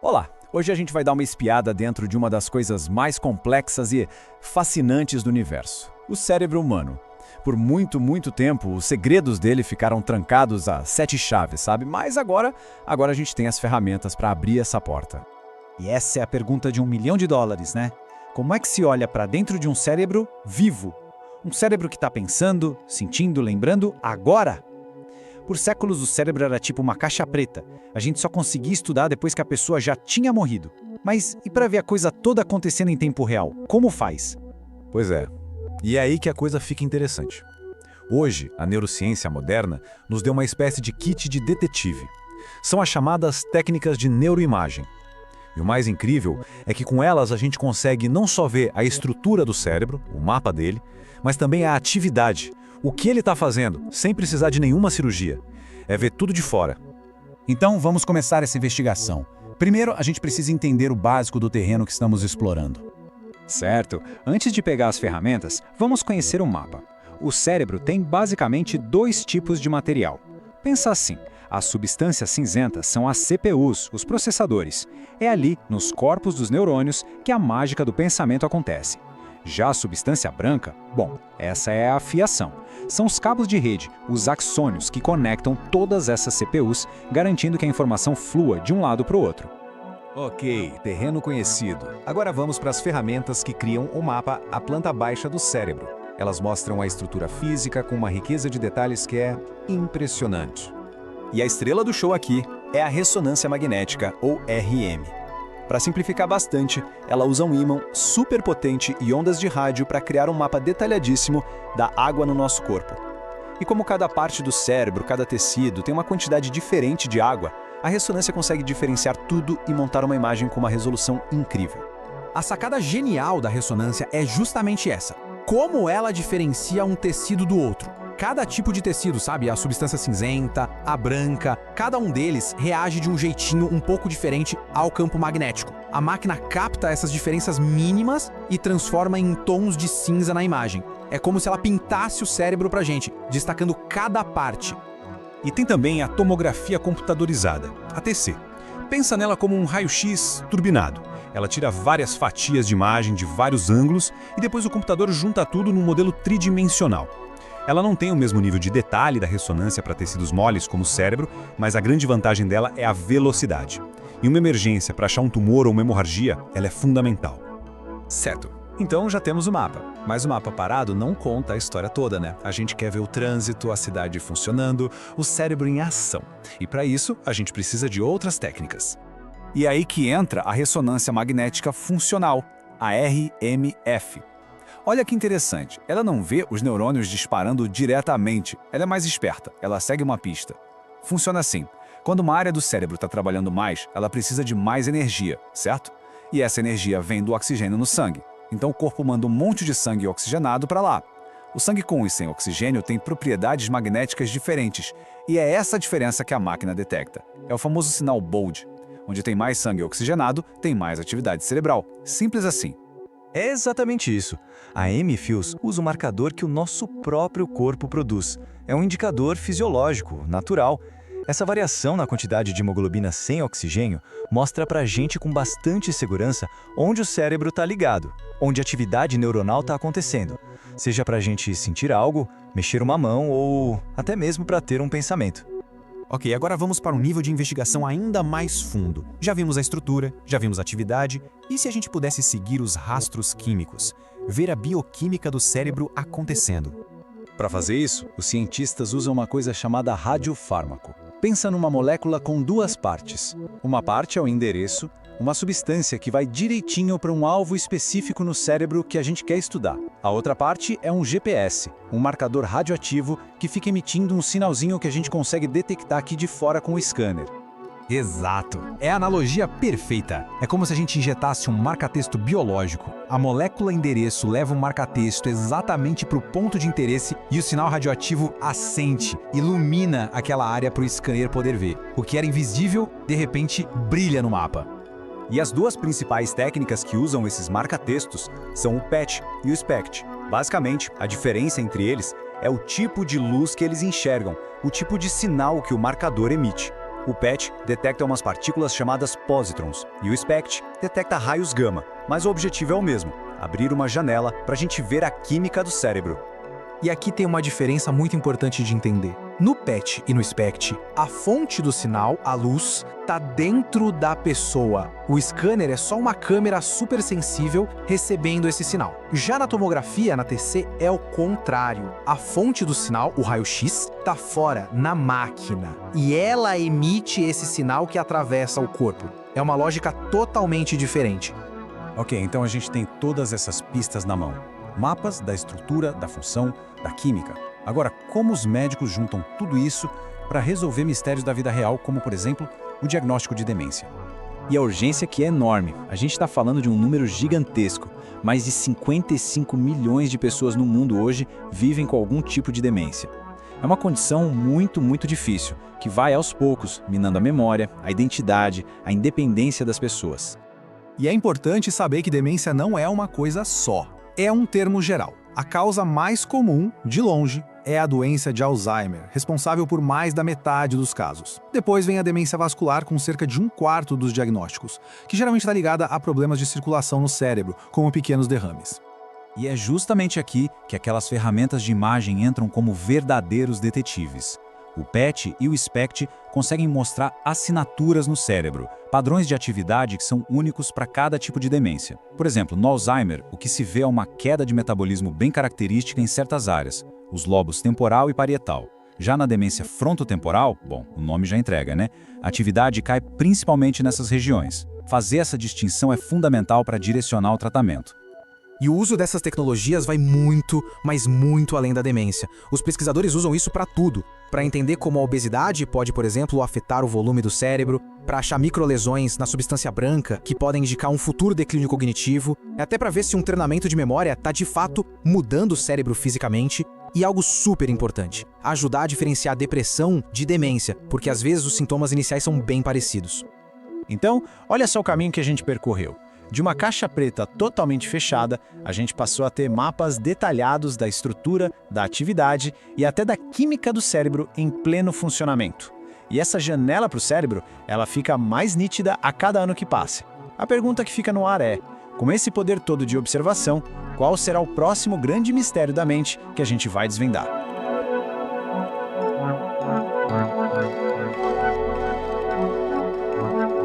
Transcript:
Olá! Hoje a gente vai dar uma espiada dentro de uma das coisas mais complexas e fascinantes do universo: o cérebro humano. Por muito tempo, os segredos dele ficaram trancados a 7 chaves, sabe? Mas agora a gente tem as ferramentas para abrir essa porta. E essa é a pergunta de $1 milhão, né? Como é que se olha para dentro de um cérebro vivo? Um cérebro que está pensando, sentindo, lembrando agora? Por séculos o cérebro era tipo uma caixa preta. A gente só conseguia estudar depois que a pessoa já tinha morrido. Mas e para ver a coisa toda acontecendo em tempo real? Como faz? Pois é. E é aí que a coisa fica interessante. Hoje, a neurociência moderna nos deu uma espécie de kit de detetive. São as chamadas técnicas de neuroimagem. E o mais incrível é que com elas a gente consegue não só ver a estrutura do cérebro, o mapa dele, mas também a atividade, o que ele está fazendo, sem precisar de nenhuma cirurgia. É ver tudo de fora. Então vamos começar essa investigação. Primeiro, a gente precisa entender o básico do terreno que estamos explorando. Certo. Antes de pegar as ferramentas, vamos conhecer o mapa. O cérebro tem basicamente 2 tipos de material. Pensa assim, as substâncias cinzentas são as CPUs, os processadores. É ali, nos corpos dos neurônios, que a mágica do pensamento acontece. Já a substância branca, bom, essa é a fiação. São os cabos de rede, os axônios, que conectam todas essas CPUs, garantindo que a informação flua de um lado para o outro. Ok, terreno conhecido. Agora vamos para as ferramentas que criam o mapa, a planta baixa do cérebro. Elas mostram a estrutura física com uma riqueza de detalhes que é impressionante. E a estrela do show aqui é a ressonância magnética, ou RM. Para simplificar bastante, ela usa um ímã super potente e ondas de rádio para criar um mapa detalhadíssimo da água no nosso corpo. E como cada parte do cérebro, cada tecido, tem uma quantidade diferente de água, a ressonância consegue diferenciar tudo e montar uma imagem com uma resolução incrível. A sacada genial da ressonância é justamente essa: como ela diferencia um tecido do outro. Cada tipo de tecido, sabe? A substância cinzenta, a branca, cada um deles reage de um jeitinho um pouco diferente ao campo magnético. A máquina capta essas diferenças mínimas e transforma em tons de cinza na imagem. É como se ela pintasse o cérebro pra gente, destacando cada parte. E tem também a tomografia computadorizada, a TC. Pensa nela como um raio-x turbinado. Ela tira várias fatias de imagem de vários ângulos e depois o computador junta tudo num modelo tridimensional. Ela não tem o mesmo nível de detalhe da ressonância para tecidos moles como o cérebro, mas a grande vantagem dela é a velocidade. Em uma emergência para achar um tumor ou uma hemorragia, ela é fundamental. Certo. Então já temos o mapa. Mas o mapa parado não conta a história toda, né? A gente quer ver o trânsito, a cidade funcionando, o cérebro em ação. E para isso, a gente precisa de outras técnicas. E é aí que entra a ressonância magnética funcional, a RMF. Olha que interessante, ela não vê os neurônios disparando diretamente, ela é mais esperta, ela segue uma pista. Funciona assim: quando uma área do cérebro está trabalhando mais, ela precisa de mais energia, certo? E essa energia vem do oxigênio no sangue. Então o corpo manda um monte de sangue oxigenado para lá. O sangue com e sem oxigênio tem propriedades magnéticas diferentes, e é essa diferença que a máquina detecta. É o famoso sinal Bold. Onde tem mais sangue oxigenado, tem mais atividade cerebral. Simples assim. É exatamente isso. A M-Fuse usa o marcador que o nosso próprio corpo produz. É um indicador fisiológico, natural. Essa variação na quantidade de hemoglobina sem oxigênio mostra pra gente com bastante segurança onde o cérebro está ligado, onde a atividade neuronal está acontecendo. Seja pra gente sentir algo, mexer uma mão ou até mesmo para ter um pensamento. Ok, agora vamos para um nível de investigação ainda mais fundo. Já vimos a estrutura, já vimos a atividade, e se a gente pudesse seguir os rastros químicos, ver a bioquímica do cérebro acontecendo? Para fazer isso, os cientistas usam uma coisa chamada radiofármaco. Pensa numa molécula com 2 partes. Uma parte é o endereço, uma substância que vai direitinho para um alvo específico no cérebro que a gente quer estudar. A outra parte é um GPS, um marcador radioativo que fica emitindo um sinalzinho que a gente consegue detectar aqui de fora com o scanner. Exato! É a analogia perfeita. É como se a gente injetasse um marca-texto biológico. A molécula endereço leva o marca-texto exatamente para o ponto de interesse e o sinal radioativo acende, ilumina aquela área para o scanner poder ver. O que era invisível, de repente, brilha no mapa. E as 2 principais técnicas que usam esses marca-textos são o PET e o SPECT. Basicamente, a diferença entre eles é o tipo de luz que eles enxergam, o tipo de sinal que o marcador emite. O PET detecta umas partículas chamadas pósitrons e o SPECT detecta raios gama, mas o objetivo é o mesmo: abrir uma janela para a gente ver a química do cérebro. E aqui tem uma diferença muito importante de entender. No PET e no SPECT, a fonte do sinal, a luz, está dentro da pessoa. O scanner é só uma câmera super sensível recebendo esse sinal. Já na tomografia, na TC, é o contrário. A fonte do sinal, o raio-x, está fora, na máquina. E ela emite esse sinal que atravessa o corpo. É uma lógica totalmente diferente. Ok, então a gente tem todas essas pistas na mão. Mapas da estrutura, da função, da química. Agora, como os médicos juntam tudo isso para resolver mistérios da vida real, como, por exemplo, o diagnóstico de demência? E a urgência aqui é enorme. A gente está falando de um número gigantesco. Mais de 55 milhões de pessoas no mundo hoje vivem com algum tipo de demência. É uma condição muito difícil, que vai aos poucos, minando a memória, a identidade, a independência das pessoas. E é importante saber que demência não é uma coisa só. É um termo geral. A causa mais comum, de longe, é a doença de Alzheimer, responsável por mais da metade dos casos. Depois vem a demência vascular, com cerca de 1/4 dos diagnósticos, que geralmente está ligada a problemas de circulação no cérebro, como pequenos derrames. E é justamente aqui que aquelas ferramentas de imagem entram como verdadeiros detetives. O PET e o SPECT conseguem mostrar assinaturas no cérebro, padrões de atividade que são únicos para cada tipo de demência. Por exemplo, no Alzheimer, o que se vê é uma queda de metabolismo bem característica em certas áreas, os lobos temporal e parietal. Já na demência frontotemporal, bom, o nome já entrega, né? A atividade cai principalmente nessas regiões. Fazer essa distinção é fundamental para direcionar o tratamento. E o uso dessas tecnologias vai muito, mas muito além da demência. Os pesquisadores usam isso para tudo. Para entender como a obesidade pode, por exemplo, afetar o volume do cérebro, para achar microlesões na substância branca que podem indicar um futuro declínio cognitivo, até para ver se um treinamento de memória está de fato mudando o cérebro fisicamente. E algo super importante, ajudar a diferenciar depressão de demência, porque às vezes os sintomas iniciais são bem parecidos. Então, olha só o caminho que a gente percorreu. De uma caixa preta totalmente fechada, a gente passou a ter mapas detalhados da estrutura, da atividade e até da química do cérebro em pleno funcionamento. E essa janela para o cérebro, ela fica mais nítida a cada ano que passa. A pergunta que fica no ar é: com esse poder todo de observação, qual será o próximo grande mistério da mente que a gente vai desvendar?